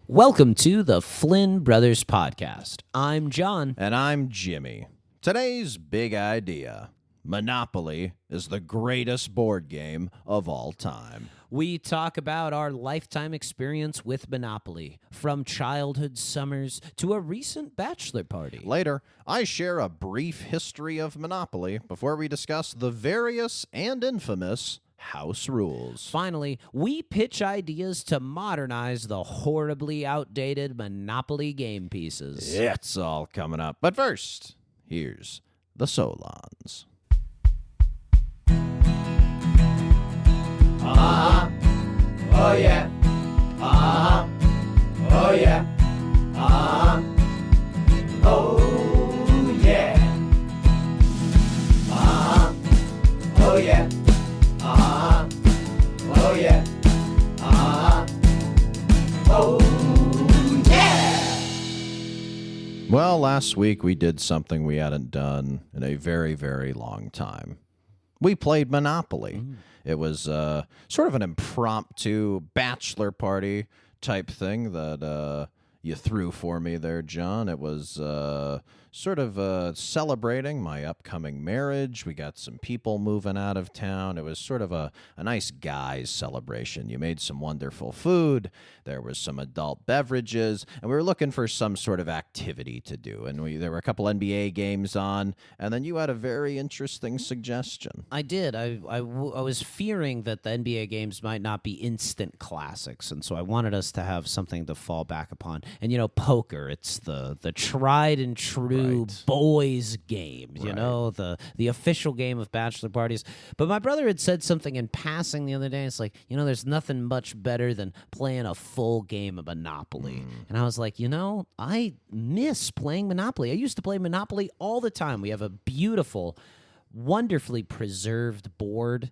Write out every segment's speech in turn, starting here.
Welcome to the Flynn Brothers podcast. I'm John. And I'm Jimmy. Today's big idea: Monopoly is the greatest board game of all time. We talk about our lifetime experience with Monopoly, from childhood summers to a recent bachelor party. Later, I share a brief history of Monopoly before we discuss the various and infamous house rules. Finally, we pitch ideas to modernize the horribly outdated Monopoly game pieces. It's all coming up. But first, here's the Solons. Oh yeah. Oh yeah. Oh yeah. Oh yeah. Oh yeah. Oh yeah. Well, last week we did something we hadn't done in a very, very long time. We played Monopoly. It was sort of an impromptu bachelor party type thing that you threw for me there, John. It was sort of celebrating my upcoming marriage. We got some people moving out of town. It was sort of a nice guys celebration. You made some wonderful food. There was some adult beverages, and we were looking for some sort of activity to do. And there were a couple NBA games on, and then you had a very interesting suggestion. I did. I was fearing that the NBA games might not be instant classics, and so I wanted us to have something to fall back upon. And, you know, poker, it's the tried and true Right. boys game, you Right. know, the official game of bachelor parties. But my brother had said something in passing the other day. It's like, you know, there's nothing much better than playing a full game of Monopoly. And I was like, you know, I miss playing Monopoly. I used to play Monopoly all the time. We have a beautiful, wonderfully preserved board.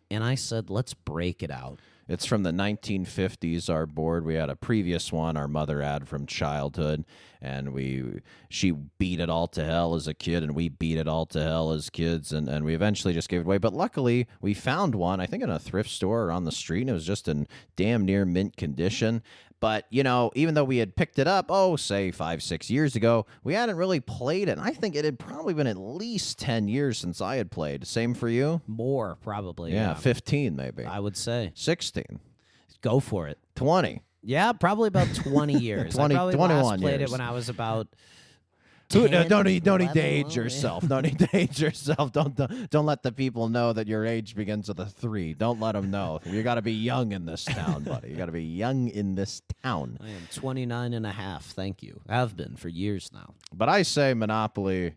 And I said, let's break it out. It's from the 1950s, our board. We had a previous one our mother had from childhood, and she beat it all to hell as a kid, and we beat it all to hell as kids, and we eventually just gave it away. But luckily, we found one, I think in a thrift store or on the street, and it was just in damn near mint condition. But, you know, even though we had picked it up, say 5-6 years ago, we hadn't really played it. And I think it had probably been at least 10 years since I had played. Same for you? More, probably. Yeah, 15 maybe. I would say. 16. Go for it. 20. Yeah, probably about 20 years. 20 I probably 21 last played years. it when I was about Don't 10, need to 11, age yourself. Don't need to age yourself. Don't let the people know that your age begins with a 3. Don't let them know. You got to be young in this town, buddy. You got to be young in this town. I am 29 and a half. Thank you. Have been for years now. But I say Monopoly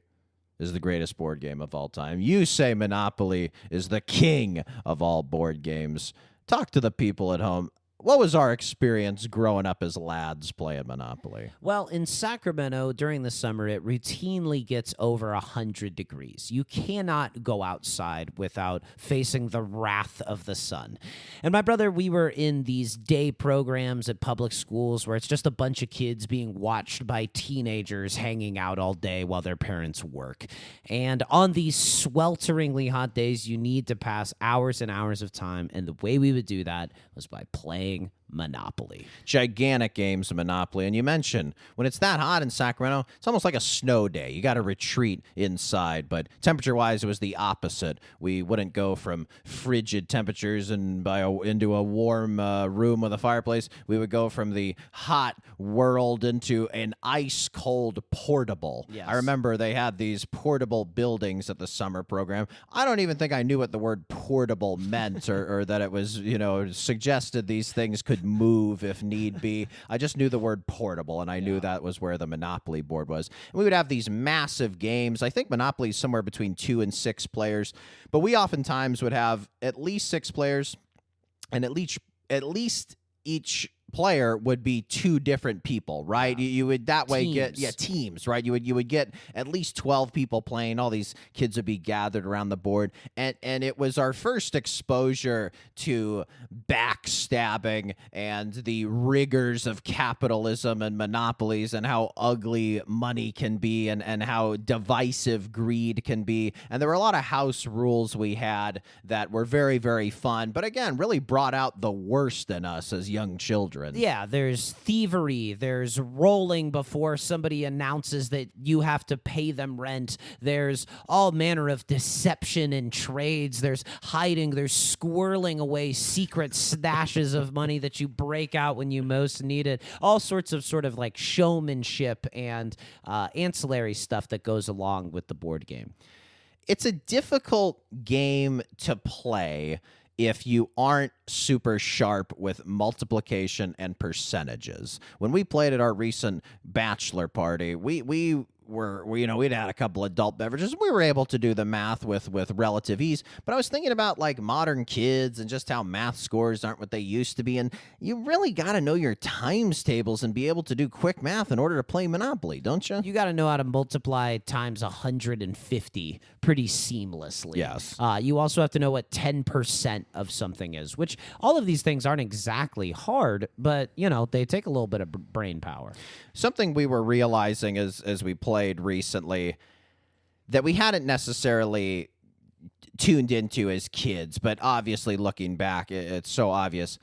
is the greatest board game of all time. You say Monopoly is the king of all board games. Talk to the people at home. What was our experience growing up as lads playing Monopoly? Well, in Sacramento during the summer, it routinely gets over 100 degrees. You cannot go outside without facing the wrath of the sun. And my brother, we were in these day programs at public schools where it's just a bunch of kids being watched by teenagers hanging out all day while their parents work. And on these swelteringly hot days, you need to pass hours and hours of time. And the way we would do that was by playing Monopoly. Gigantic games of Monopoly. And you mentioned when it's that hot in Sacramento, it's almost like a snow day. You got to retreat inside. But temperature-wise, it was the opposite. We wouldn't go from frigid temperatures and into a warm room with a fireplace. We would go from the hot world into an ice-cold portable. Yes. I remember they had these portable buildings at the summer program. I don't even think I knew what the word portable meant or that it was, suggested these things could move if need be. I just knew the word portable, and I knew that was where the Monopoly board was. And we would have these massive games. I think Monopoly is somewhere between 2 and 6 players, but we oftentimes would have at least 6 players, and at least each player would be 2 different people, right? You would that way get teams, right? You would get at least 12 people playing. All these kids would be gathered around the board, and it was our first exposure to backstabbing and the rigors of capitalism and monopolies and how ugly money can be and how divisive greed can be. And there were a lot of house rules we had that were very, very fun, but again, really brought out the worst in us as young children. children. Yeah, there's thievery, there's rolling before somebody announces that you have to pay them rent, there's all manner of deception and trades, there's hiding, there's squirreling away secret stashes of money that you break out when you most need it, all sorts of sort of like showmanship and ancillary stuff that goes along with the board game. It's a difficult game to play if you aren't super sharp with multiplication and percentages. When we played at our recent bachelor party, we'd had a couple adult beverages. We were able to do the math with relative ease. But I was thinking about like modern kids and just how math scores aren't what they used to be. And you really got to know your times tables and be able to do quick math in order to play Monopoly, don't you? You got to know how to multiply times 150 pretty seamlessly. Yes. You also have to know what 10% of something is, which all of these things aren't exactly hard, but, they take a little bit of brain power. Something we were realizing as we played recently that we hadn't necessarily tuned into as kids, but obviously looking back, it's so obvious.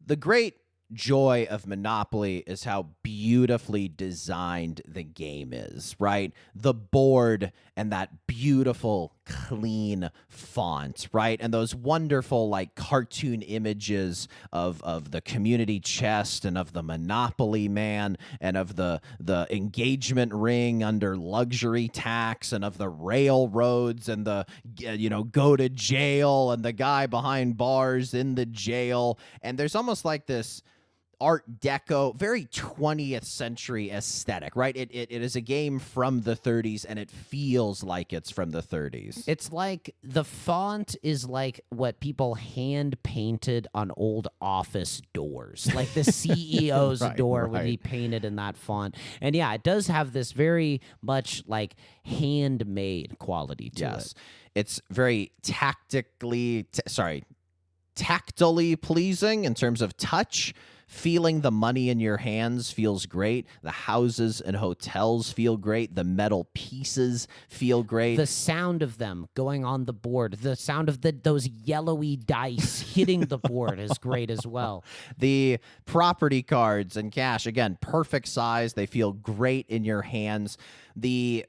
The great joy of Monopoly is how beautifully designed the game is, right? The board and that beautiful, clean font, right? And those wonderful, like, cartoon images of the community chest and of the Monopoly man and of the engagement ring under luxury tax and of the railroads and the, go to jail and the guy behind bars in the jail. And there's almost like this Art Deco, very 20th century aesthetic, right? It is a game from the 30s, and it feels like it's from the 30s. It's like the font is like what people hand painted on old office doors, like the CEO's door would be painted in that font. And yeah, it does have this very much like handmade quality to it. It's very tactily pleasing in terms of touch. Feeling the money in your hands feels great. The houses and hotels feel great. The metal pieces feel great. The sound of them going on the board, the sound of those yellowy dice hitting the board is great as well. The property cards and cash, again, perfect size. They feel great in your hands. The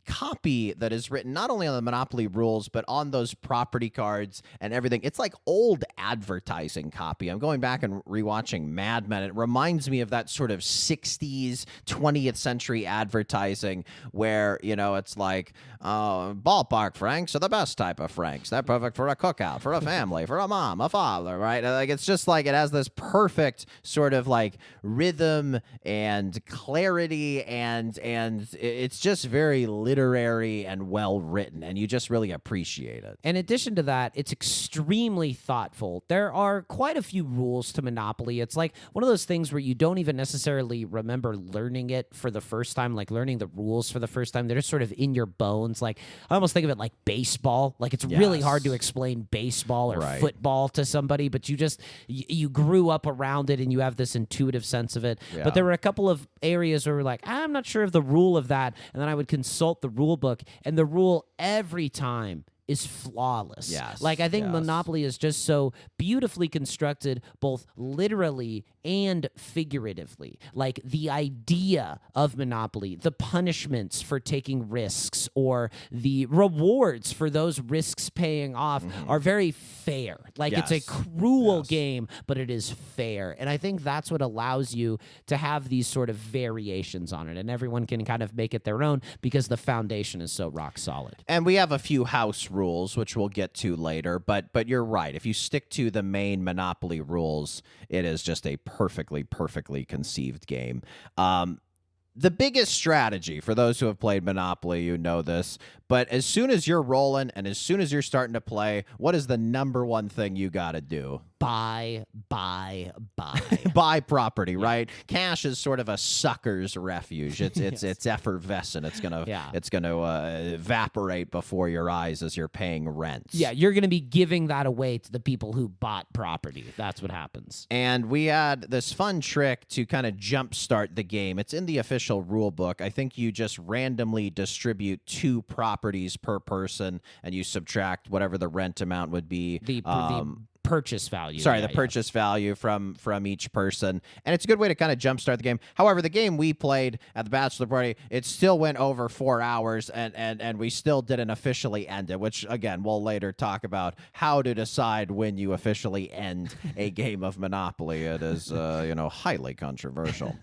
copy that is written not only on the Monopoly rules but on those property cards and everything, it's like old advertising copy. I'm going back and rewatching Mad Men. It reminds me of that sort of 60s 20th century advertising where it's like ballpark franks are the best type of franks. They're perfect for a cookout, for a family, for a mom, a father, right? Like, it's just like it has this perfect sort of like rhythm and clarity and it's just very literary and well written, and you just really appreciate it. In addition to that, it's extremely thoughtful. There are quite a few rules to Monopoly. It's like one of those things where you don't even necessarily remember learning it for the first time, like learning the rules for the first time. They're just sort of in your bones. Like, I almost think of it like baseball. Like, it's really hard to explain baseball or football to somebody, but you grew up around it and you have this intuitive sense of it. But there were a couple of areas where we're like, I'm not sure of the rule of that, and then I would consult the rule book, and the rule every time is flawless. Like, I think Monopoly is just so beautifully constructed, both literally and figuratively. Like, the idea of Monopoly, the punishments for taking risks or the rewards for those risks paying off are very fair. Like, it's a cruel game, but it is fair. And I think that's what allows you to have these sort of variations on it, and everyone can kind of make it their own because the foundation is so rock solid. And we have a few house rules, which we'll get to later, but you're right. If you stick to the main Monopoly rules, it is just a perfectly conceived game. The biggest strategy, for those who have played Monopoly, you know this, but as soon as you're rolling and as soon as you're starting to play, what is the number one thing you got to do? Buy. Buy property, right? Cash is sort of a sucker's refuge. It's effervescent. It's gonna evaporate before your eyes as you're paying rent. Yeah, you're gonna be giving that away to the people who bought property. That's what happens. And we had this fun trick to kind of jumpstart the game. It's in the official rule book. I think you just randomly distribute 2 properties per person, and you subtract whatever the rent amount would be. The purchase value. Sorry, Yeah, the purchase value from each person, and it's a good way to kind of jumpstart the game. However, the game we played at the bachelor party, it still went over 4 hours, and we still didn't officially end it. Which again, we'll later talk about how to decide when you officially end a game of Monopoly. It is highly controversial.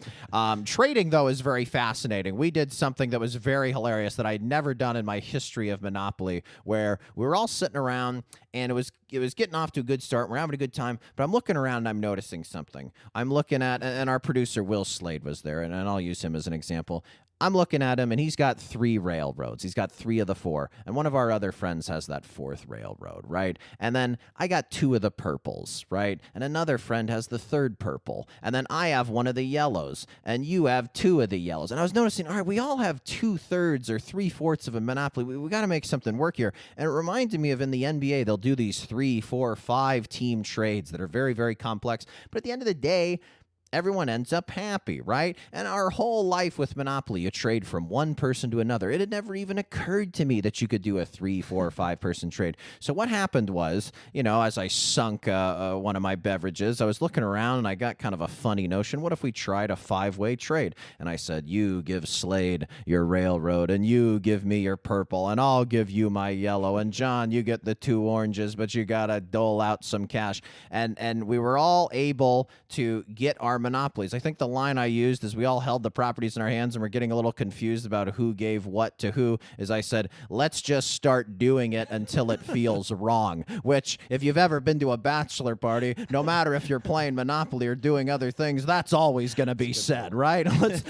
Trading though is very fascinating. We did something that was very hilarious that I'd never done in my history of Monopoly, where we were all sitting around and it was getting off to a good start. We're having a good time, but I'm looking around and I'm noticing something. I'm looking at, and our producer Will Slade was there, and I'll use him as an example. I'm looking at him, and he's got 3 railroads. He's got 3 of the 4, and one of our other friends has that 4th railroad, right? And then I got 2 of the purples, right? And another friend has the 3rd purple, and then I have 1 of the yellows, and you have 2 of the yellows. And I was noticing, all right, we all have 2/3 or 3/4 of a Monopoly. We got to make something work here. And it reminded me of in the NBA, they'll do these 3, 4, 5 team trades that are very, very complex. But at the end of the day, everyone ends up happy, right? And our whole life with Monopoly, you trade from one person to another. It had never even occurred to me that you could do a 3, 4, 5 person trade. So what happened was, as I sunk one of my beverages, I was looking around and I got kind of a funny notion. What if we tried a 5-way trade? And I said, you give Slade your railroad, and you give me your purple, and I'll give you my yellow. And John, you get the 2 oranges, but you got to dole out some cash. And we were all able to get our monopolies. I think the line I used is we all held the properties in our hands and we're getting a little confused about who gave what to who. Is I said, let's just start doing it until it feels wrong. Which, if you've ever been to a bachelor party, no matter if you're playing Monopoly or doing other things, that's always going to be said, right?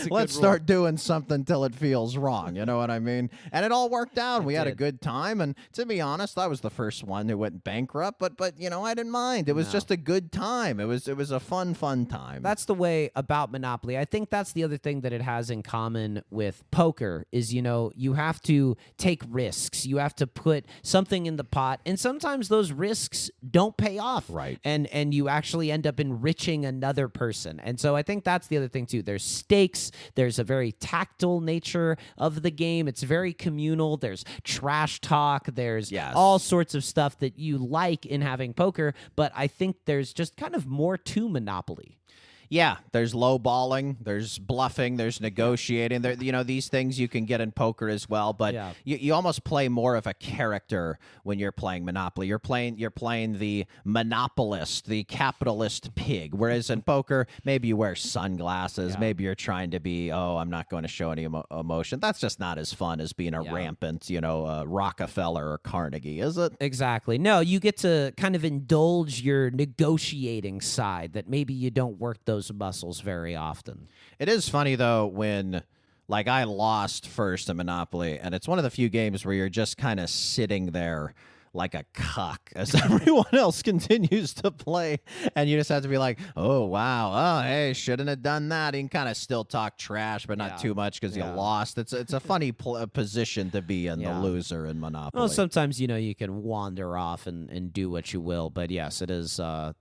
Let's start doing something till it feels wrong. You know what I mean? And it all worked out. We had a good time. And to be honest, I was the first one who went bankrupt. But I didn't mind. It was just a good time. It was a fun time. That's the way about Monopoly. I think that's the other thing that it has in common with poker is, you have to take risks. You have to put something in the pot, and sometimes those risks don't pay off. Right. And you actually end up enriching another person. And so I think that's the other thing too. There's stakes. There's a very tactile nature of the game. It's very communal. There's trash talk. There's all sorts of stuff that you like in having poker, but I think there's just kind of more to Monopoly. Yeah, there's low balling, there's bluffing, there's negotiating. There, these things you can get in poker as well. But you almost play more of a character when you're playing Monopoly. You're playing the monopolist, the capitalist pig. Whereas in poker, maybe you wear sunglasses. Maybe you're trying to be, I'm not going to show any emotion. That's just not as fun as being a rampant, Rockefeller or Carnegie, is it? Exactly. No, you get to kind of indulge your negotiating side that maybe you don't work those muscles very often. It is funny though when I lost first in Monopoly, and it's one of the few games where you're just kind of sitting there like a cuck as everyone else continues to play, and you just have to be like, oh wow, oh hey, shouldn't have done that. You can kind of still talk trash, but not too much because you lost. It's a funny position to be in, the loser in Monopoly. Well, sometimes you can wander off and do what you will, but yes, it is a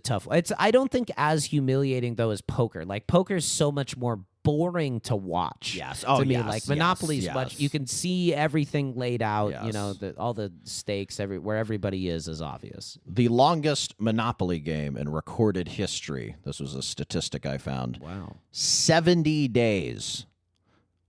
tough. I don't think as humiliating though as poker. Like poker is so much more boring to watch. Yes. To me, like Monopoly's much. You can see everything laid out. Yes. All the stakes, where everybody is obvious. The longest Monopoly game in recorded history. This was a statistic I found. Wow. 70 days.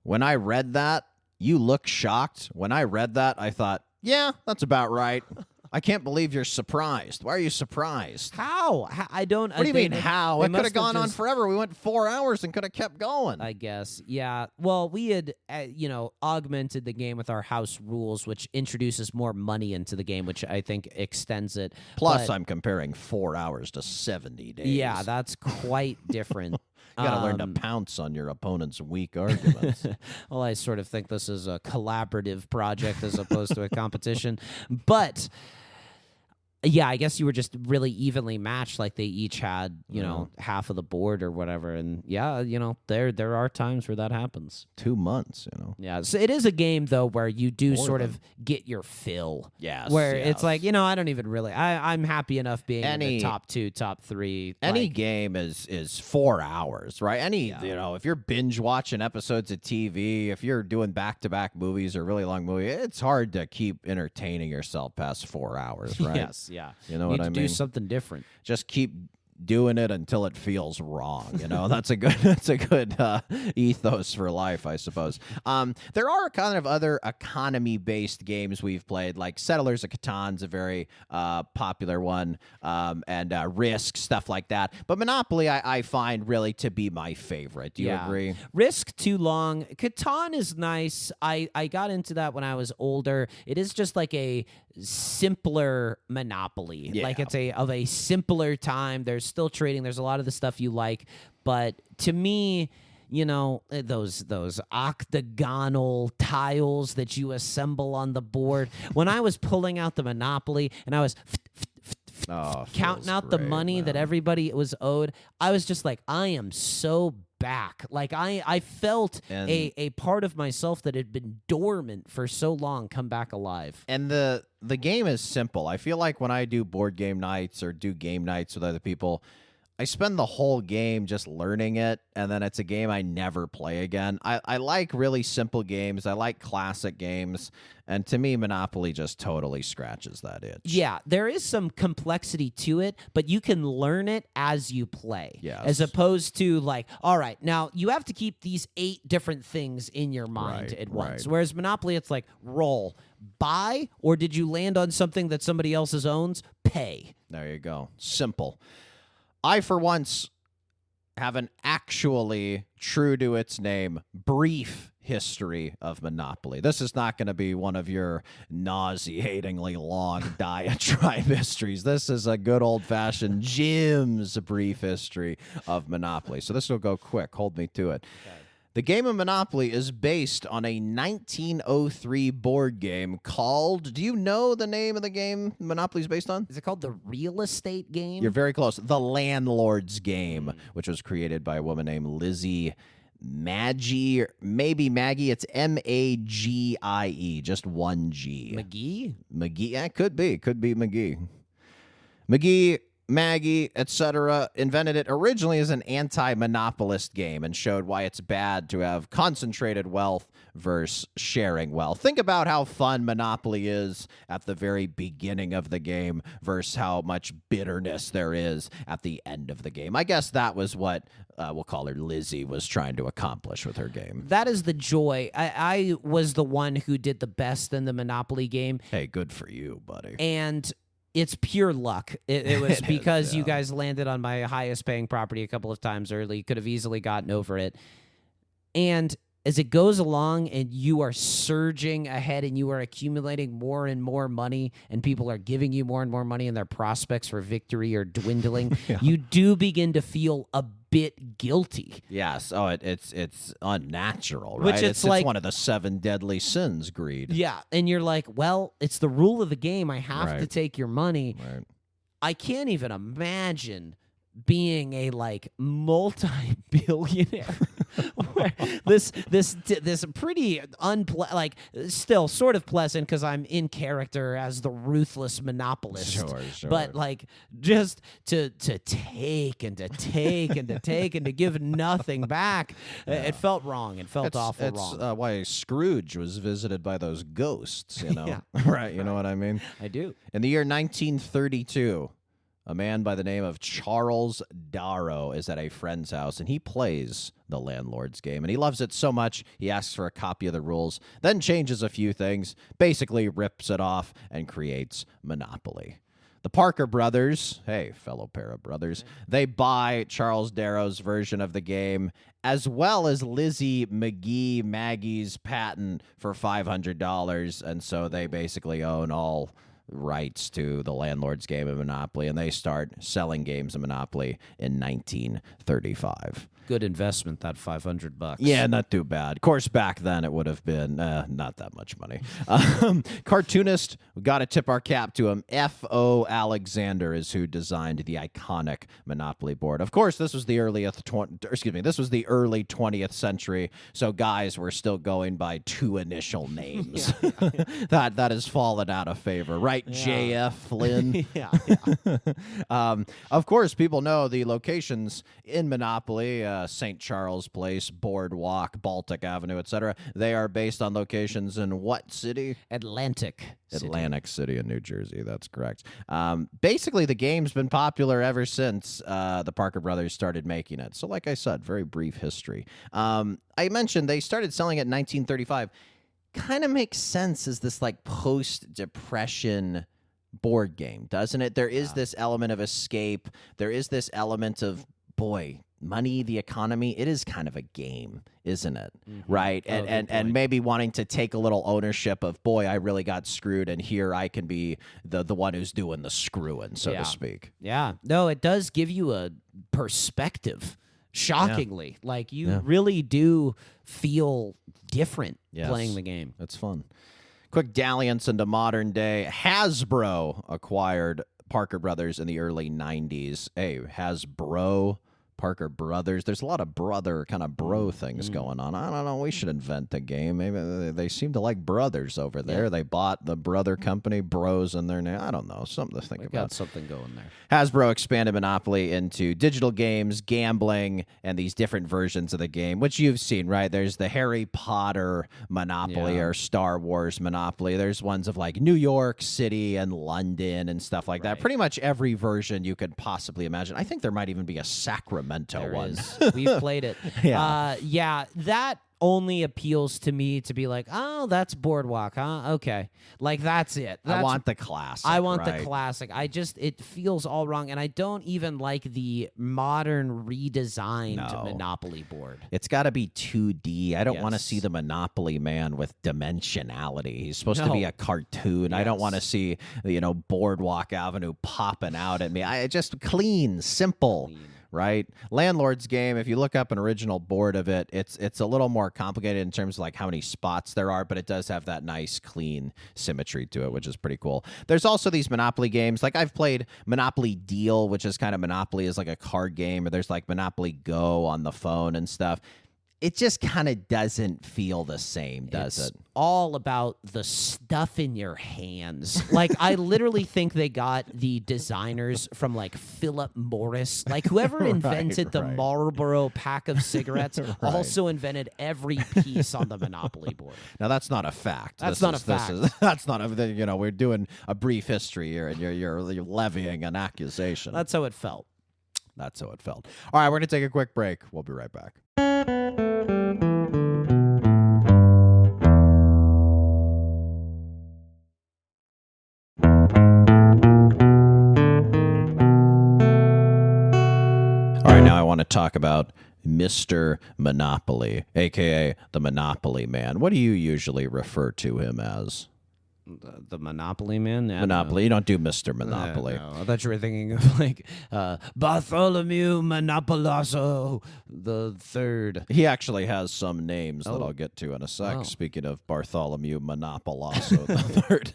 When I read that, you look shocked. When I read that, I thought, yeah, that's about right. I can't believe you're surprised. Why are you surprised? How? I don't. What do you mean how? It could have gone on forever. We went 4 hours and could have kept going. I guess. Yeah. Well, we had, augmented the game with our house rules, which introduces more money into the game, which I think extends it. Plus, I'm comparing 4 hours to 70 days. Yeah, that's quite different. You got to learn to pounce on your opponent's weak arguments. Well, I sort of think this is a collaborative project as opposed to a competition. But yeah, I guess you were just really evenly matched. Like they each had, half of the board or whatever. And yeah, there are times where that happens. 2 months, Yeah, so it is a game though where you do sort of get your fill. Yes. Where it's like, I don't even really. I'm happy enough being in the top 2, top 3. Any game is 4 hours, right? If you're binge watching episodes of TV, if you're doing back-to-back movies or really long movies, it's hard to keep entertaining yourself past 4 hours, right? Yes. Yeah. You know Need what I to do mean? something different. Just keep doing it until it feels wrong. That's a good ethos for life, I suppose. There are kind of other economy-based games we've played, like Settlers of Catan's a very popular one, and Risk, stuff like that. But Monopoly, I find really to be my favorite. Do you agree? Risk too long. Catan is nice. I got into that when I was older. It is just like a simpler Monopoly. Yeah. Like it's of a simpler time. There's still trading. There's a lot of the stuff you like, but to me, those octagonal tiles that you assemble on the board. When I was pulling out the Monopoly and I was counting out the money that everybody was owed, I was just like, I am so back. Like I felt a part of myself that had been dormant for so long come back alive. And the game is simple. I feel like when I do board game nights or do game nights with other people, I spend the whole game just learning it, and then it's a game I never play again. I like really simple games. I like classic games, and to me, Monopoly just totally scratches that itch. Yeah, there is some complexity to it, but you can learn it as you play. Yes. As opposed to like, all right, now you have to keep these 8 different things in your mind Right, at once. right. Whereas Monopoly, it's like, roll, buy, or did you land on something that somebody else's owns? Pay. There you go. Simple. I, for once, have an actually, true to its name, brief history of Monopoly. This is not going to be one of your nauseatingly long diatribe histories. This is a good old-fashioned Jim's brief history of Monopoly. So this will go quick. Hold me to it. Okay. The game of Monopoly is based on a 1903 board game called... Do you know the name of the game Monopoly is based on? Is it called the Real Estate Game? You're very close. The Landlord's Game, which was created by a woman named Lizzie Maggie, maybe Maggie. It's Magie, just one G. McGee? Yeah, could be McGee. Maggie, etc., invented it originally as an anti-monopolist game and showed why it's bad to have concentrated wealth versus sharing wealth. Think about how fun Monopoly is at the very beginning of the game versus how much bitterness there is at the end of the game. I guess that was what we'll call her Lizzie was trying to accomplish with her game. That is the joy. I was the one who did the best in the Monopoly game. Hey, good for you, buddy. And it's pure luck. It was because you guys landed on my highest paying property a couple of times early. Could have easily gotten over it. And as it goes along and you are surging ahead and you are accumulating more and more money and people are giving you more and more money and their prospects for victory are dwindling, you do begin to feel a bit guilty. Yes. Oh, it's unnatural, right? Which it's like one of the 7 deadly sins, greed. Yeah. And you're like, well, it's the rule of the game. I have to take your money. Right. I can't even imagine being a multi-billionaire. this pretty still sort of pleasant because I'm in character as the ruthless monopolist. Sure. But just to take and to take and to take and to give nothing back, it felt wrong. It felt awful wrong. That's why Scrooge was visited by those ghosts, Yeah. Right, you know what I mean? I do. In the year 1932, a man by the name of Charles Darrow is at a friend's house, and he plays the Landlord's Game, and he loves it so much, he asks for a copy of the rules, then changes a few things, basically rips it off, and creates Monopoly. The Parker brothers, hey, fellow pair of brothers, they buy Charles Darrow's version of the game, as well as Lizzie Maggie's patent for $500, and so they basically own all rights to the Landlord's Game of Monopoly, and they start selling games of Monopoly in 1935. Good investment, that $500. Yeah, not too bad. Of course, back then it would have been not that much money. Cartoonist, we got to tip our cap to him. F.O. Alexander is who designed the iconic Monopoly board. Of course, this was the early 20th century, so guys were still going by 2 initial names. That has fallen out of favor, right? Yeah. J.F. Flynn. Yeah. Of course, people know the locations in Monopoly. St. Charles Place, Boardwalk, Baltic Avenue, etc. They are based on locations in what city? Atlantic City. Atlantic City in New Jersey. That's correct. Basically, the game's been popular ever since the Parker Brothers started making it. So, like I said, very brief history. I mentioned they started selling it in 1935. Kind of makes sense as this like post-Depression board game, doesn't it? There is this element of escape. There is this element of, boy, money, the economy. It is kind of a game, isn't it? Right? And maybe wanting to take a little ownership of, boy, I really got screwed, and here I can be the one who's doing the screwing, so to speak. Yeah. No, it does give you a perspective. Shockingly, like you really do feel different playing the game. It's fun. Quick dalliance into modern day. Hasbro acquired Parker Brothers in the early 90s. Hey, Hasbro, Parker Brothers. There's a lot of brother kind of bro things going on. I don't know. We should invent a game. Maybe they seem to like brothers over there. Yeah. They bought the brother company, Bros, in their name. I don't know. Something to think about. Got something going there. Hasbro expanded Monopoly into digital games, gambling, and these different versions of the game, which you've seen, right? There's the Harry Potter Monopoly or Star Wars Monopoly. There's ones of like New York City and London and stuff like that. Pretty much every version you could possibly imagine. I think there might even be a Sacramento one. We've played it. That only appeals to me to be like, oh, that's Boardwalk, huh? Okay. Like, that's it. I want the classic. I want the classic. It feels all wrong, and I don't even like the modern redesigned Monopoly board. It's got to be 2D. I don't want to see the Monopoly man with dimensionality. He's supposed to be a cartoon. I don't want to see, Boardwalk Avenue popping out at me. I just clean, simple. Right? Landlord's Game, if you look up an original board of it, it's a little more complicated in terms of like how many spots there are, but it does have that nice, clean symmetry to it, which is pretty cool. There's also these Monopoly games. Like I've played Monopoly Deal, which is kind of Monopoly as like a card game, or there's like Monopoly Go on the phone and stuff. It just kind of doesn't feel the same, does it? All about the stuff in your hands. Like, I literally think they got the designers from, like, Philip Morris. Like, whoever invented the Marlboro pack of cigarettes also invented every piece on the Monopoly board. Now, that's not a fact. That's not a fact. That's not a, we're doing a brief history here, and you're levying an accusation. That's how it felt. That's how it felt. All right, we're going to take a quick break. We'll be right back. Now I want to talk about Mr. Monopoly, a.k.a. the Monopoly Man. What do you usually refer to him as? The Monopoly Man? Monopoly. You don't do Mr. Monopoly. No. I thought you were thinking of like Bartholomew Monopolasso the Third. He actually has some names that I'll get to in a sec. Speaking of Bartholomew Monopolasso the Third.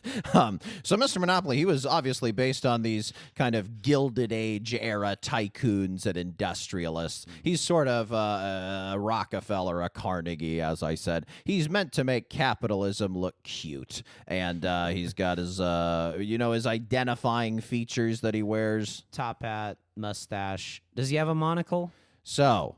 So Mr. Monopoly, he was obviously based on these kind of Gilded Age era tycoons and industrialists. He's sort of a Rockefeller, a Carnegie, as I said. He's meant to make capitalism look cute. And he's got his, his identifying features that he wears. Top hat, mustache. Does he have a monocle? So,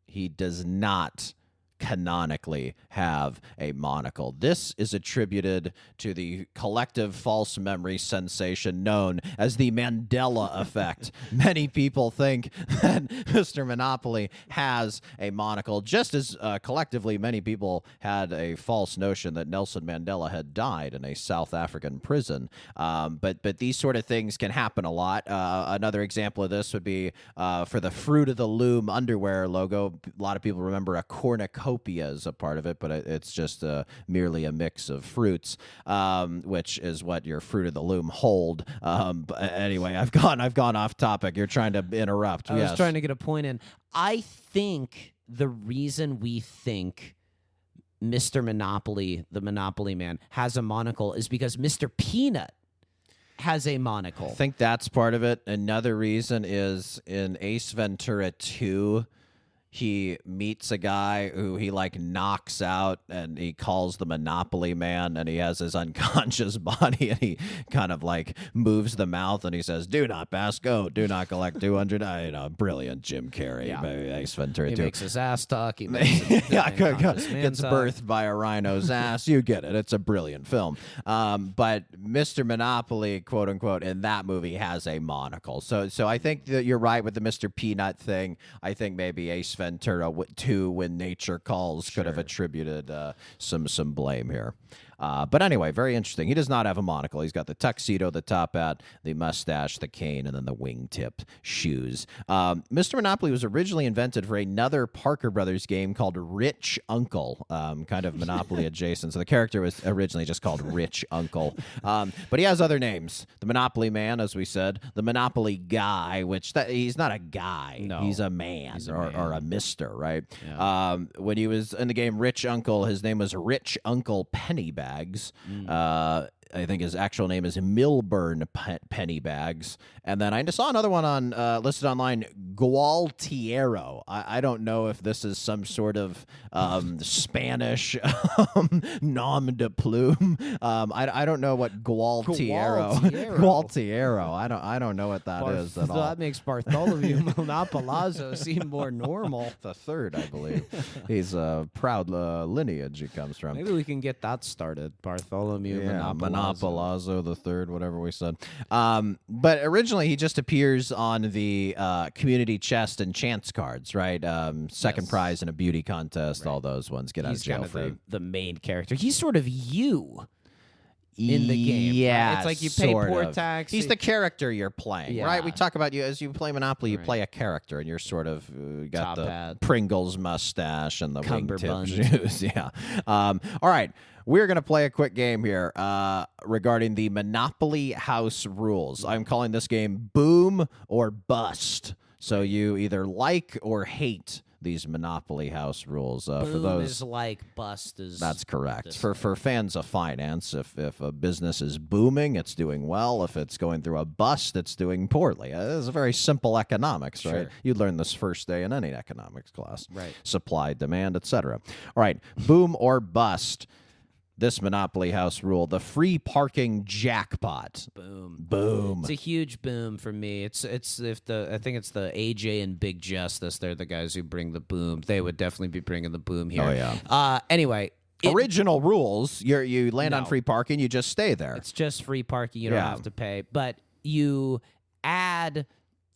he does not canonically have a monocle. This is attributed to the collective false memory sensation known as the Mandela effect. Many people think that Mr. Monopoly has a monocle, just as collectively many people had a false notion that Nelson Mandela had died in a South African prison. But these sort of things can happen a lot. Another example of this would be for the Fruit of the Loom underwear logo. A lot of people remember a cornucopia as a part of it, but it's just merely a mix of fruits, which is what your Fruit of the Loom hold. But anyway, I've gone off topic. You're trying to interrupt. I was trying to get a point in. I think the reason we think Mr. Monopoly, the Monopoly Man, has a monocle is because Mr. Peanut has a monocle. I think that's part of it. Another reason is in Ace Ventura 2, he meets a guy who he like knocks out, and he calls the Monopoly Man, and he has his unconscious body, and he kind of like moves the mouth, and he says, "Do not pass go, do not collect 200." Brilliant Jim Carrey. Yeah. Ace Ventura He too. makes his ass talk. He makes Gets birthed by a rhino's ass. You get it. It's a brilliant film. But Mr. Monopoly, quote unquote, in that movie has a monocle. So I think that you're right with the Mr. Peanut thing. I think maybe Ace Ventura 2, When Nature Calls, could have attributed some blame here. But anyway, very interesting. He does not have a monocle. He's got the tuxedo, the top hat, the mustache, the cane, and then the wingtip shoes. Mr. Monopoly was originally invented for another Parker Brothers game called Rich Uncle, kind of Monopoly adjacent. So the character was originally just called Rich Uncle. But he has other names. The Monopoly Man, as we said. The Monopoly Guy, which he's not a guy. No. He's a man, or a mister, right? Yeah. When he was in the game Rich Uncle, his name was Rich Uncle Pennybags. I think his actual name is Milburn Pennybags. And then I just saw another one on listed online, Gualtiero. I don't know if this is some sort of Spanish nom de plume. I don't know what Gualtiero. Gualtiero. I don't know what that is at all. That makes Bartholomew Monopolazzo seem more normal. The third, I believe. He's a proud lineage he comes from. Maybe we can get that started. Bartholomew Monopolazzo the third, whatever we said. But originally he just appears on the community chest and chance cards, right? Second prize in a beauty contest, right. All those ones get out of jail free. The main character. He's sort of you in the game. Yeah, right? It's like you pay poor of. tax. He's the character you're playing, right? We talk about you as you play Monopoly. You play a character, and you're sort of got Top the hat. Pringles mustache and the wingtip Cumberbund. shoes. Yeah. All right. We're going to play a quick game here regarding the Monopoly House rules. I'm calling this game Boom or Bust. So you either like or hate these Monopoly House rules. Boom for those is like, bust is. That's correct. For fans of finance, if a business is booming, it's doing well. If it's going through a bust, it's doing poorly. It's a very simple economics, right? Sure. You'd learn this first day in any economics class. Right. Supply, demand, etc. All right. Boom or bust. This Monopoly House rule, the free parking jackpot. Boom. Boom. It's a huge boom for me. I think it's the AJ and Big Justice. They're the guys who bring the boom. They would definitely be bringing the boom here. Oh, yeah. Anyway. Original rules, you land on free parking, you just stay there. It's just free parking. You don't have to pay. But you add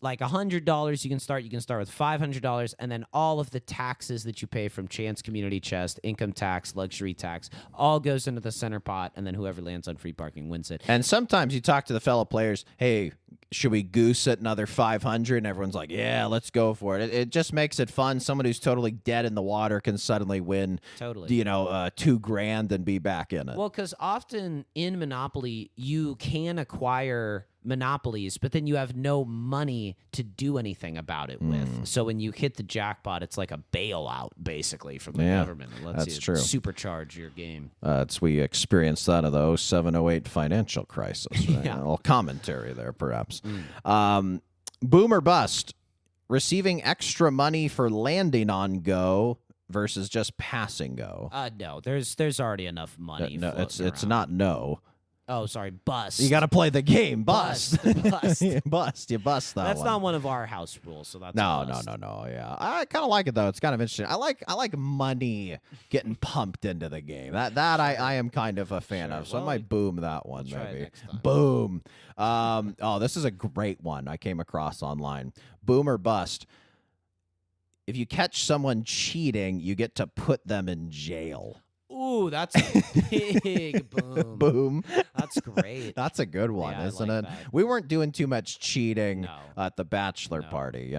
like $100, you can start with $500, and then all of the taxes that you pay from Chance Community Chest, income tax, luxury tax, all goes into the center pot, and then whoever lands on free parking wins it. And sometimes you talk to the fellow players, hey, should we goose it another 500? And everyone's like, yeah, let's go for it. It just makes it fun. Someone who's totally dead in the water can suddenly win, $2,000 and be back in it. Well, because often in Monopoly, you can acquire monopolies, but then you have no money to do anything about it with. So when you hit the jackpot, it's like a bailout, basically, from the government. It lets you supercharge your game. We experienced that of the 07-08 financial crisis. Right? A little commentary there, perhaps. Boom or bust. Receiving extra money for landing on go versus just passing go. No, there's already enough money. No, it's not no. Oh, sorry, bust. You got to play the game. Bust. Bust. You bust that That's one. not one of our house rules, so that's No. a bust. Yeah, I kind of like it though. It's kind of interesting. I like money getting pumped into the game. I am kind of a fan of. So I might boom that one maybe. Boom. This is a great one I came across online. Boom or bust. If you catch someone cheating, you get to put them in jail. Ooh, that's a big boom. Boom. That's great. That's a good one, Yeah, isn't I it? like that. We weren't doing too much cheating No. at the bachelor party.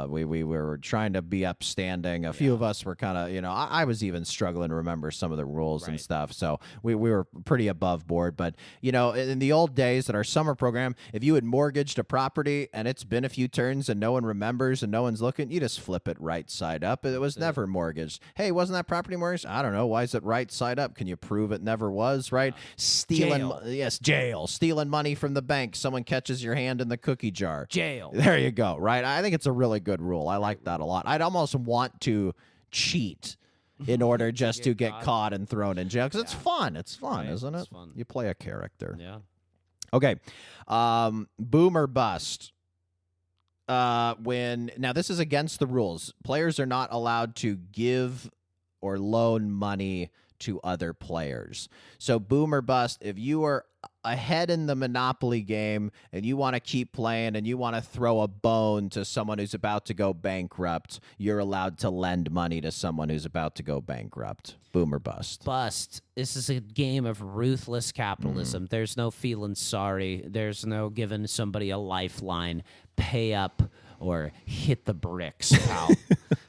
We were trying to be upstanding. A few of us were kind of, I was even struggling to remember some of the rules and stuff. So we were pretty above board. But, in the old days at our summer program, if you had mortgaged a property and it's been a few turns and no one remembers and no one's looking, you just flip it right side up. It was never mortgaged. Hey, wasn't that property mortgaged? I don't know. Why is it right right side up? Can you prove it never was, right? Stealing, Jail. yes, jail. Stealing money from the bank. Someone catches your hand in the cookie jar. Jail. There you go, right? I think it's a really good rule. I like that a lot. I'd almost want to cheat in order just to get caught and thrown in jail because it's fun. It's fun, Right, isn't it? it's fun. You play a character. Yeah. Okay. Boom or bust. Now this is against the rules. Players are not allowed to give or loan money to other players. So boom or bust, if you are ahead in the Monopoly game and you want to keep playing and you want to throw a bone to someone who's about to go bankrupt, you're allowed to lend money to someone who's about to go bankrupt. Boom or bust. Bust. This is a game of ruthless capitalism. There's no feeling sorry. There's no giving somebody a lifeline. Pay up or hit the bricks, pal.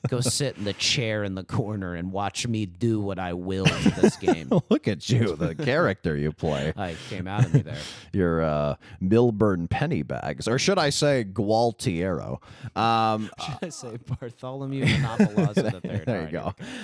Go sit in the chair in the corner and watch me do what I will in this game. Look at you, the character you play. I came out of me there. Your Milburn Pennybags, or should I say Gualtiero? Should I say Bartholomew Monopolizing the third? There you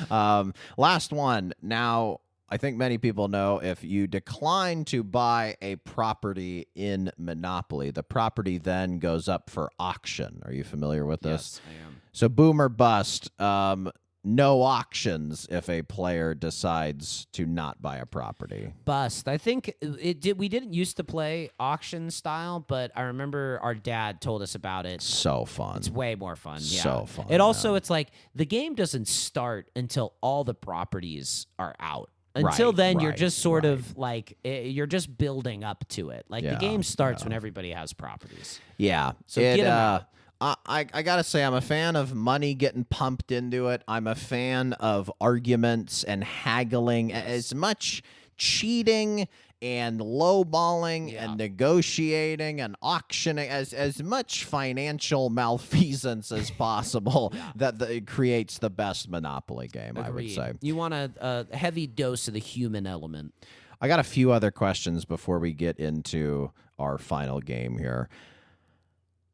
go. Last one. Now, I think many people know if you decline to buy a property in Monopoly, the property then goes up for auction. Are you familiar with this? Yes, I am. So boom or bust, no auctions if a player decides to not buy a property. Bust. I think we didn't used to play auction style, but I remember our dad told us about it. So fun. It's way more fun. Yeah. So fun. It also, it's like the game doesn't start until all the properties are out. Until then, you're just sort of like, you're just building up to it. Like the game starts when everybody has properties. Yeah. So get 'em out. I got to say, I'm a fan of money getting pumped into it. I'm a fan of arguments and haggling. As much cheating and lowballing and negotiating and auctioning, as much financial malfeasance as possible, that it creates the best Monopoly game, I would say. You want a heavy dose of the human element. I got a few other questions before we get into our final game here.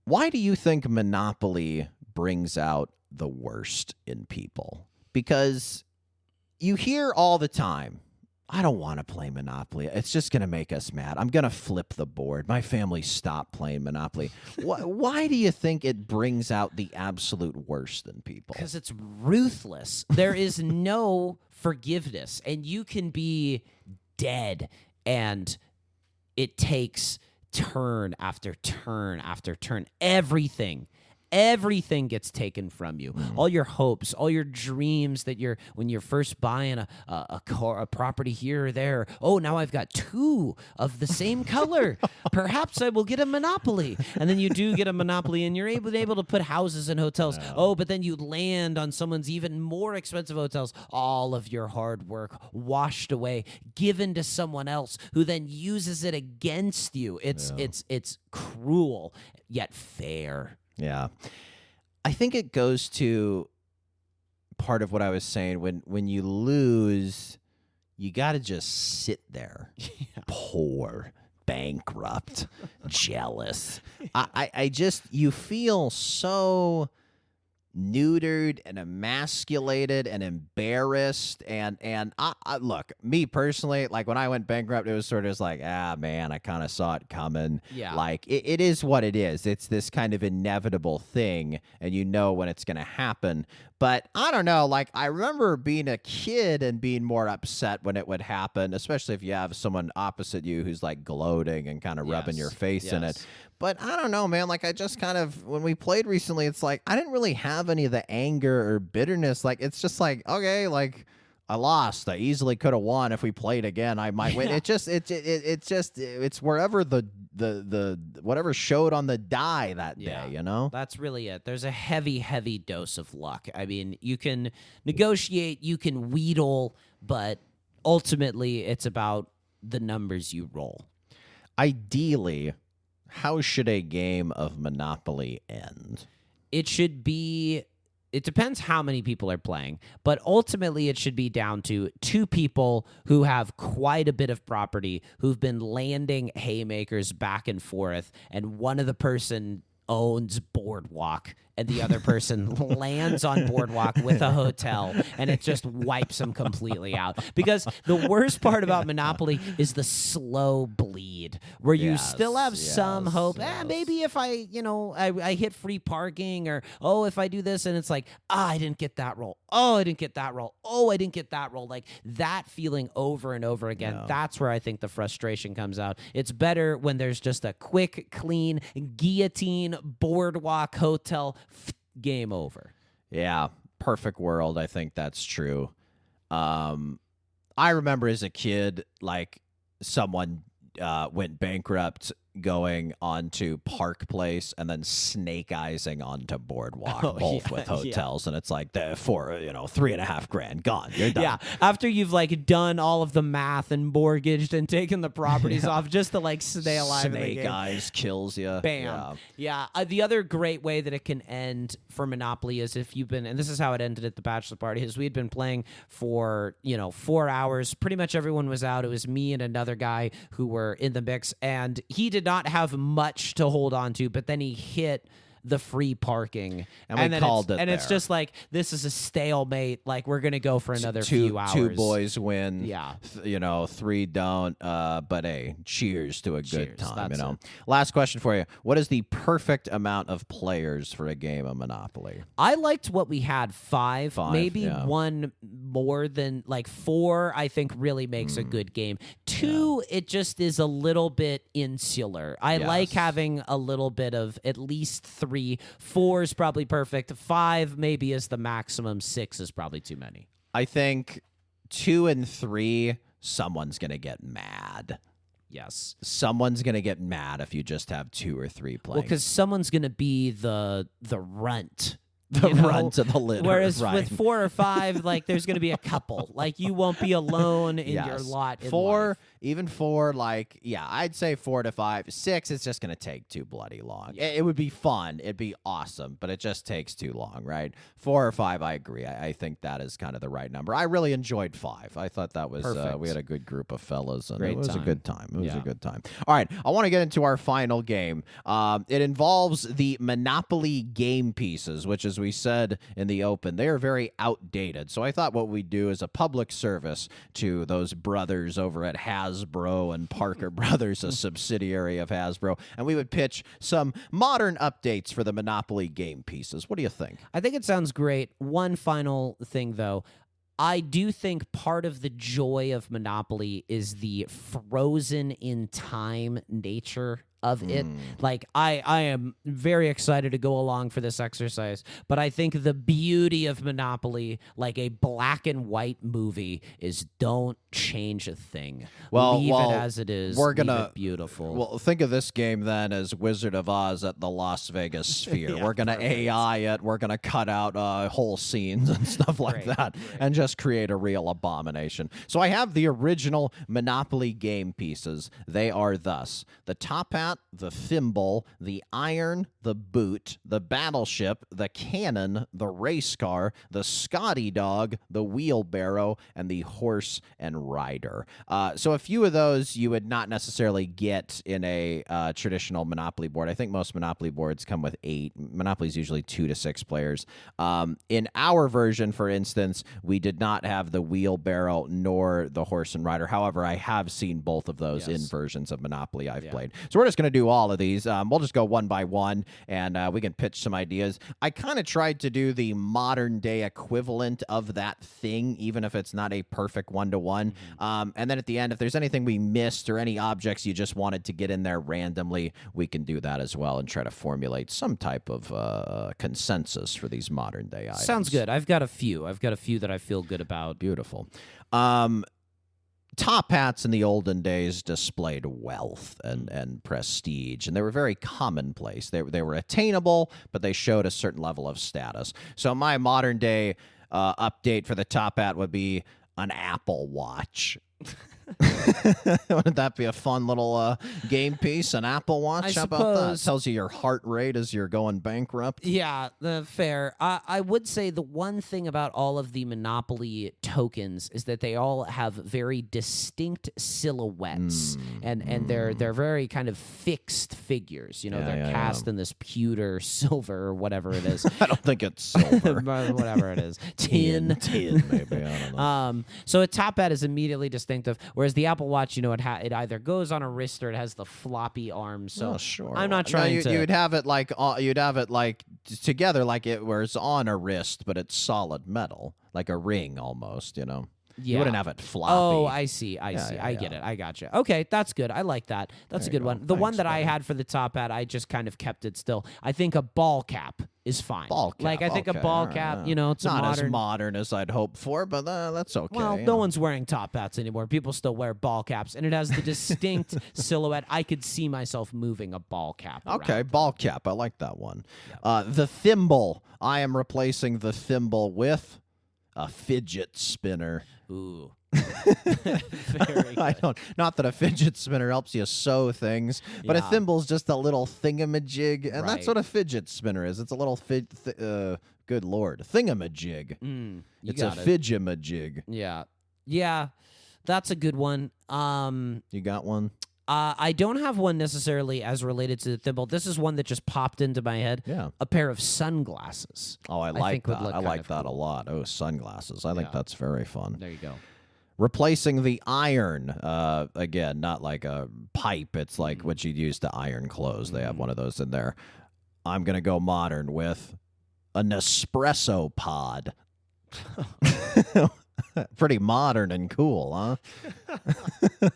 Why do you think Monopoly brings out the worst in people? Because you hear all the time, I don't want to play Monopoly. It's just going to make us mad. I'm going to flip the board. My family stopped playing Monopoly. Why do you think it brings out the absolute worst in people? Because it's ruthless. There is no forgiveness, and you can be dead, and it takes turn after turn after turn. Everything gets taken from you. All your hopes, all your dreams that when you're first buying a property here or there. Oh, now I've got two of the same color. Perhaps I will get a Monopoly. And then you do get a Monopoly and you're able to put houses and hotels. Oh, but then you land on someone's even more expensive hotels. All of your hard work washed away, given to someone else who then uses it against you. It's cruel yet fair. Yeah. I think it goes to part of what I was saying. When you lose, you got to just sit there, poor, bankrupt, jealous. I just, you feel so neutered and emasculated and embarrassed. And I look, me personally, like when I went bankrupt, it was sort of like, man, I kind of saw it coming. Yeah. Like it is what it is. It's this kind of inevitable thing, and you know when it's going to happen. But I don't know, like I remember being a kid and being more upset when it would happen, especially if you have someone opposite you who's like gloating and kind of rubbing your face in it. But I don't know, man, like I just kind of, when we played recently, it's like I didn't really have any of the anger or bitterness. Like it's just like, okay, like I lost. I easily could have won. If we played again, I might win. It just it's wherever the whatever showed on the die that day, you know? That's really it. There's a heavy dose of luck. I mean, you can negotiate, you can wheedle, but ultimately it's about the numbers you roll. Ideally, how should a game of Monopoly end? It depends how many people are playing, but ultimately it should be down to two people who have quite a bit of property, who've been landing haymakers back and forth, and one of the person owns Boardwalk and the other person lands on Boardwalk with a hotel, and it just wipes them completely out. Because the worst part about Monopoly is the slow bleed, where you still have some hope. Maybe if I hit free parking, or if I do this, and it's like, I didn't get that roll. Oh, I didn't get that roll. Oh, I didn't get that roll. Like that feeling over and over again. Yeah. That's where I think the frustration comes out. It's better when there's just a quick, clean guillotine Boardwalk hotel. Game over. Yeah, perfect world. I think that's true. I remember as a kid, like someone went bankrupt going onto Park Place and then snake eyesing onto Boardwalk, both with hotels, and it's like for $3,500 gone. You're done. Yeah, after you've like done all of the math and mortgaged and taken the properties off just to like stay alive in the Snake game. eyes kills you. Bam. Yeah. The other great way that it can end for Monopoly is if you've been, and this is how it ended at the bachelor party, is we had been playing for 4 hours. Pretty much everyone was out. It was me and another guy who were in the mix, and he did not have much to hold on to, but then he hit the free parking, and we called it. And it's just like, this is a stalemate. Like, we're gonna go for another few hours. Two boys win. Yeah. Three don't. But hey, cheers to a good time. That's it. Last question for you: what is the perfect amount of players for a game of Monopoly? I liked what we had. Five maybe yeah. one more than like 4. I think really makes a good game. 2, it just is a little bit insular. I like having a little bit of at least 3. 4 is probably perfect. 5 maybe is the maximum. 6 is probably too many. I think 2 and 3, someone's gonna get mad. Yes. Someone's gonna get mad if you just have 2 or 3 playing. Well, because someone's gonna be the runt. Runt of the litter. Whereas right. with 4 or 5, like there's going to be a couple. Like you won't be alone in your lot. In 4, life. even 4, like I'd say 4 to 5. 6, it's just gonna take too bloody long. It would be fun. It'd be awesome, but it just takes too long, right? 4 or 5, I agree. I think that is kind of the right number. I really enjoyed 5. I thought that was we had a good group of fellas, and Great it was time. a good time. It was a good time. All right, I want to get into our final game. It involves the Monopoly game pieces, which, as we said in the open, they are very outdated. So I thought what we'd do is a public service to those brothers over at Hasbro and Parker Brothers, a subsidiary of Hasbro, and we would pitch some modern updates for the Monopoly game pieces. What do you think? I think it sounds great. One final thing, though. I do think part of the joy of Monopoly is the frozen in time nature of it. Like, I am very excited to go along for this exercise, but I think the beauty of Monopoly, like a black and white movie, is don't change a thing. Leave it as it is. We're gonna leave it beautiful. Well, think of this game then as Wizard of Oz at the Las Vegas Sphere. Yeah, we're gonna AI it. We're gonna cut out whole scenes and stuff like that, and just create a real abomination. So I have the original Monopoly game pieces. They are thus: the top hat, the thimble, the iron, the boot, the battleship, the cannon, the race car, the Scotty dog, the wheelbarrow, and the horse and rider. So a few of those you would not necessarily get in a traditional Monopoly board. I think most Monopoly boards come with 8. Monopoly is usually 2 to 6 players. In our version, for instance, we did not have the wheelbarrow nor the horse and rider. However, I have seen both of those in versions of Monopoly I've played. So we're just going to do all of these. We'll just go one by one, and we can pitch some ideas. I kind of tried to do the modern day equivalent of that thing, even if it's not a perfect one-to-one. And then at the end, if there's anything we missed or any objects you just wanted to get in there randomly, we can do that as well and try to formulate some type of consensus for these modern day items. Sounds good. I've got a few that I feel good about. Beautiful. Top hats in the olden days displayed wealth and prestige, and they were very commonplace. They were attainable, but they showed a certain level of status. So my modern day update for the top hat would be an Apple Watch. Wouldn't that be a fun little game piece? An Apple Watch? How about that? suppose. Tells you your heart rate as you're going bankrupt. Yeah, fair. I would say the one thing about all of the Monopoly tokens is that they all have very distinct silhouettes, and they're very kind of fixed figures. You know, they're cast in this pewter, silver, or whatever it is. I don't think it's silver. Whatever it is, tin. Tin, maybe. I don't know. So a top hat is immediately distinctive, whereas the Apple Watch, you know, it either goes on a wrist or it has the floppy arms. So Oh, sure. I'm not No, trying to. You'd have it like together, like it was on a wrist, but it's solid metal, like a ring almost. You know. You wouldn't have it floppy. Oh, I see. I see. yeah, I get it. I gotcha. Okay, that's good. I like that. That's a There you good go. one. The one Thanks, that I buddy. had for the top hat, I just kind of kept it still. I think a ball cap is fine. Ball cap. Like I think a okay, ball all right, cap, yeah. you know, it's not a modern. as modern as I'd hoped for, but that's okay. Well, you no know. one's wearing top hats anymore. People still wear ball caps, and it has the distinct silhouette. I could see myself moving a ball cap. Okay, around. ball cap. I like that one. The thimble. I am replacing the thimble with a fidget spinner. Ooh. Very I good. don't. Not that a fidget spinner helps you sew things, but a Yeah. thimble's just a little thingamajig, and that's Right. what a fidget spinner is. It's a little good lord, thingamajig. You It's a got it. fidgemajig. Yeah. Yeah. That's a good one. You got one? I don't have one necessarily as related to the thimble. This is one that just popped into my head. Yeah. A pair of sunglasses. Oh, I I like think would that. look I kind like of that a cool. lot. Oh, sunglasses. I think Yeah. that's very fun. There you go. Replacing the iron. Again, not like a pipe. It's like Mm. what you'd use to iron clothes. They have one of those in there. I'm going to go modern with a Nespresso pod. Pretty modern and cool, huh?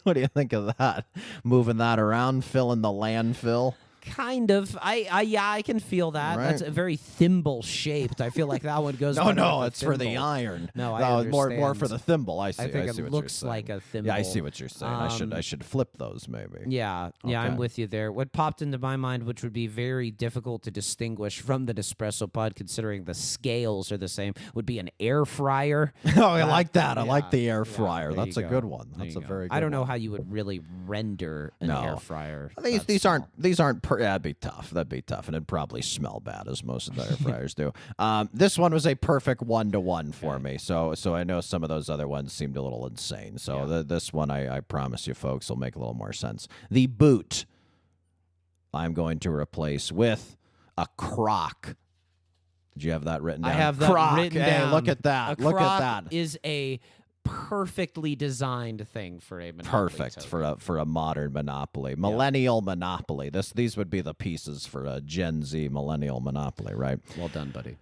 What do you think of that? Moving that around, filling the landfill. Kind of. I can feel that. Right. That's a very thimble shaped. I feel like that one goes. No, better no, with a it's for the thimble. iron. No, I more understand. for the thimble. I see. I think see it what looks you're like saying. a thimble. Yeah, I see what you're saying. I should flip those maybe. Yeah, I'm Okay. with you there. What popped into my mind, which would be very difficult to distinguish from the Nespresso pod, considering the scales are the same, would be an air fryer. Oh, I like that. I like Yeah, the air yeah, fryer. there That's you a go. good one. There That's you a go. very good I don't know one. how you would really render an No. air fryer. These that aren't small. that'd be tough. That'd be tough, and it'd probably smell bad as most of the air fryers do. This one was a perfect 1-to-1 for me. So I know some of those other ones seemed a little insane. So this one, I promise you, folks, will make a little more sense. The boot, I'm going to replace with a crock. Did you have that written down? I have that crock. written Hey, down. look at that. A Look at crock that. is a perfectly designed thing for a Monopoly Perfect token. for a modern Monopoly, millennial Monopoly. These would be the pieces for a Gen Z millennial Monopoly, right? Well done, buddy.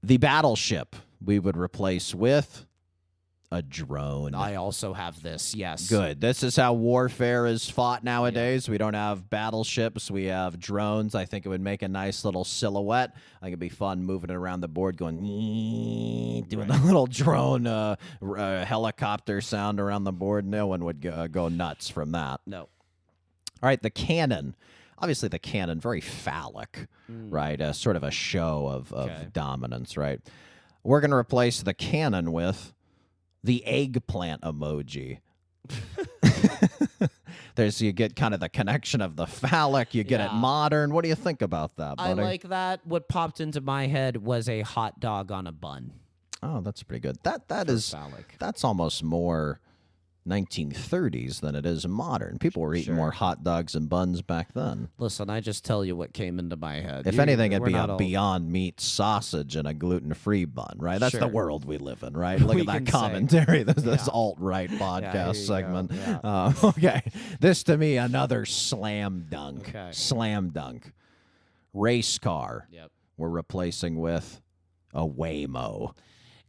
The battleship we would replace with a drone. I also have this. Yes. Good. This is how warfare is fought nowadays. We don't have battleships. We have drones. I think it would make a nice little silhouette. I think it'd be fun moving it around the board, going, doing the little drone helicopter sound around the board. No one would go nuts from that. No. All right, the cannon. Obviously, the cannon, very phallic, right? Sort of a show of Okay. dominance, right? We're going to replace the cannon with the eggplant emoji. You get kind of the connection of the phallic. You get it Yeah. modern. What do you think about that, I buddy? like that. What popped into my head was a hot dog on a bun. Oh, that's pretty good. That for is phallic. that's almost more 1930s than it is modern. People were eating Sure. more hot dogs and buns back then. Listen, I just tell you what came into my head. If anything, it'd we're be a not all- Beyond Meat sausage and a gluten-free bun, right? That's the Sure. world we live in, right? Look We at that can say. commentary, this Yeah. alt-right here podcast you segment. go. Yeah. Okay, this to me, another slam dunk. Okay. Slam dunk. Race car. Yep. We're replacing with a Waymo.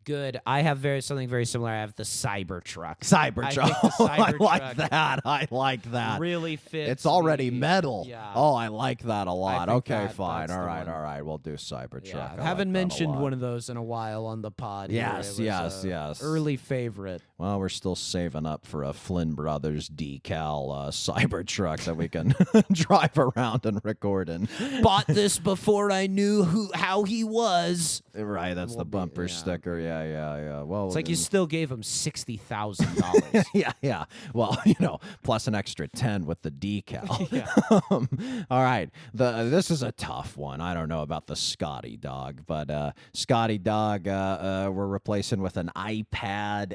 Good. I have something very similar. I have the Cybertruck. Cybertruck. I think the I like Cybertruck that. I like that. really fits. It's already the- metal. Yeah. Oh, I like that a lot. think Okay, that- fine. that's All the right, one. all right. We'll do Cybertruck. Yeah. I Haven't like that a mentioned lot. one of those in a while on the pod. here. Yes, It was yes, a yes. Early favorite. Well, we're still saving up for a Flynn Brothers decal Cybertruck that we can drive around and record in. Bought this before I knew how he was. Right, that's the bumper yeah. sticker. Yeah, yeah. Well, It's like you still gave him $60,000. yeah. Well, plus an extra 10 with the decal. Yeah. All right. This is a tough one. I don't know about the Scotty dog, but Scotty dog, we're replacing with an iPad.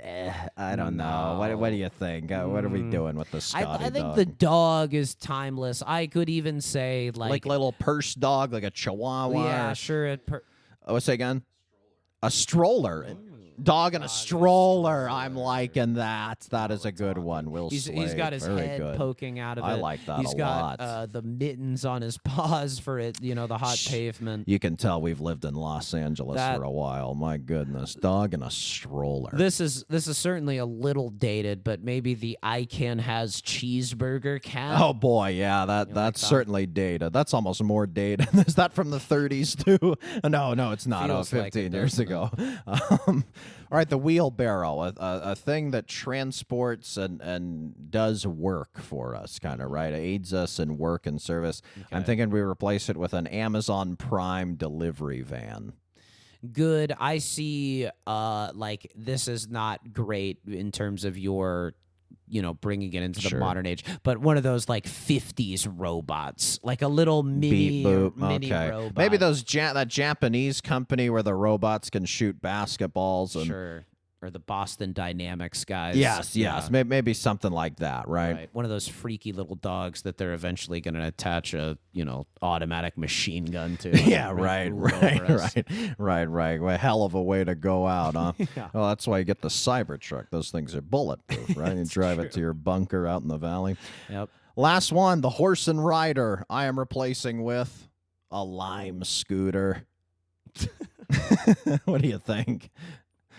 I don't know. What do you think? What are we doing with the Scotty dog? I think the dog is timeless. I could even say like little purse dog, like a Chihuahua. Yeah, sure. What's that again? A stroller. Dog and a stroller. I'm liking that. That is a good one. He's Slade. got his Very head good. poking out of it. I like that He's a got lot. The mittens on his paws for it. The hot pavement. You can tell we've lived in Los Angeles for a while. My goodness, dog and a stroller. This is certainly a little dated, but maybe the I Can Has cheeseburger cat. Oh boy, yeah, that's certainly dated. That's almost more dated. Is that from the 30s too? No, it's not. Feels 15 like it, years ago. All right, the wheelbarrow, a thing that transports and does work for us, kind of, right? It aids us in work and service. Okay. I'm thinking we replace it with an Amazon Prime delivery van. Good. I see. This is not great in terms of your, bringing it into the modern age. But one of those 50s robots, like a little mini Beep boop. mini Okay. robot. Maybe those that Japanese company where the robots can shoot basketballs and Sure. Or the Boston Dynamics guys. Yes. Yeah. Maybe something like that, right? One of those freaky little dogs that they're eventually going to attach a, automatic machine gun to. Yeah, and right. rule over us. Well, a hell of a way to go out, huh? Yeah. Well, that's why you get the Cybertruck. Those things are bulletproof, right? You drive it to your bunker out in the valley. Yep. Last one, the horse and rider. I am replacing with a Lime scooter. What do you think?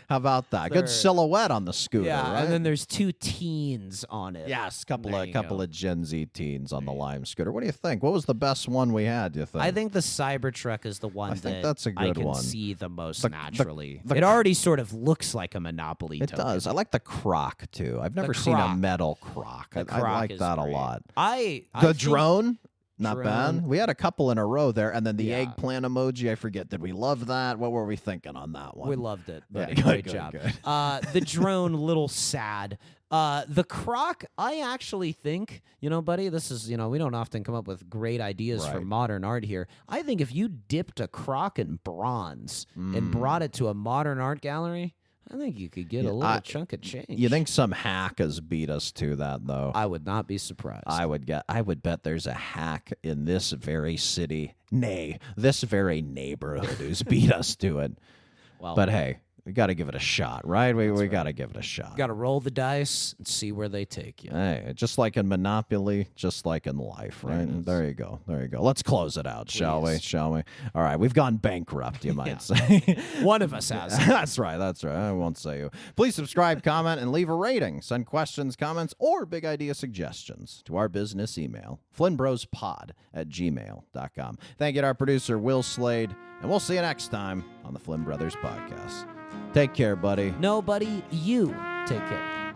How about that? Good silhouette on the scooter, Yeah, right? and then there's two teens on it. Yes, There you couple go. of Gen Z teens on the Lime scooter. What do you think? What was the best one we had, do you think? I think the Cybertruck is the one I think that that's a I good can one. see the most The- naturally. the It already sort of looks like a Monopoly It token. does. I like the croc, too. I've never seen a croc. metal croc. I Croc like is that great. a lot. I The think drone? Not drone. bad. We had a couple in a row there, and then the Yeah. eggplant emoji. I forget. Did we love that? What were we thinking on that one? We loved it. Yeah, Buddy. good, Great good, job. good. The drone, little sad. The croc, I actually think, buddy, this is, we don't often come up with great ideas for Right. modern art here. I think if you dipped a croc in bronze and brought it to a modern art gallery, I think you could get a little chunk of change. You think some hack has beat us to that, though? I would not be surprised. I would bet there's a hack in this very city, nay, this very neighborhood who's beat us to it. Well, But hey, we got to give it a shot, right? We got to give it a shot. got to roll the dice and see where they take you. Hey, just like in Monopoly, just like in life, right? There you go. Let's close it out, shall we? Please. All right, we've gone bankrupt, you might say. One of us has. That's right. I won't say you. Please subscribe, comment, and leave a rating. Send questions, comments, or big idea suggestions to our business email, flynnbrospod@gmail.com. Thank you to our producer, Will Slade, and we'll see you next time on the Flynn Brothers Podcast. Take care, buddy. No, buddy, you take care.